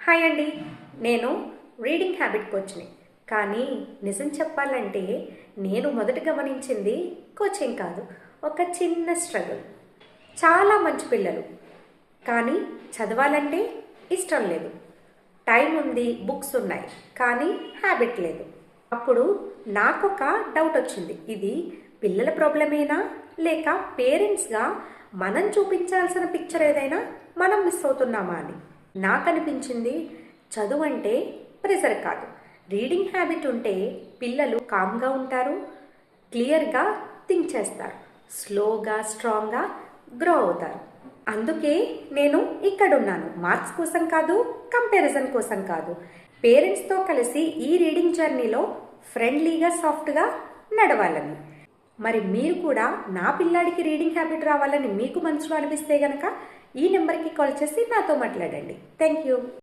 Hi అండి. నేను reading habit కోచ్ని. కానీ నిజం చెప్పాలంటే నేను మొదట గమనించింది కోచింగ్ కాదు, ఒక చిన్న స్ట్రగుల్. చాలా మంచి పిల్లలు, కానీ చదవాలంటే ఇష్టం లేదు. టైం ఉంది, బుక్స్ ఉన్నాయి, కానీ హ్యాబిట్ లేదు. అప్పుడు నాకొక డౌట్ వచ్చింది. ఇది పిల్లల ప్రాబ్లమేనా, లేక పేరెంట్స్గా మనం చూపించాల్సిన పిక్చర్ ఏదైనా మనం మిస్ అవుతున్నామా అని. నాకు అనిపించింది చదువు అంటే ప్రెజర్ కాదు, రీడింగ్ హ్యాబిట్ ఉంటే పిల్లలు కామ్గా ఉంటారు, క్లియర్గా థింక్ చేస్తారు, స్లోగా స్ట్రాంగ్గా గ్రో అవుతారు. అందుకే నేను ఇక్కడున్నాను. మార్క్స్ కోసం కాదు, కంపారిజన్ కోసం కాదు. పేరెంట్స్తో కలిసి ఈ రీడింగ్ జర్నీలో ఫ్రెండ్లీగా సాఫ్ట్గా నడవాలని. మరి మీరు కూడా నా పిల్లాడికి రీడింగ్ హ్యాబిట్ రావాలని మీకు మనసులో అనిపిస్తే గనక ఈ నెంబర్కి కాల్ చేసి నాతో మాట్లాడండి. Thank you.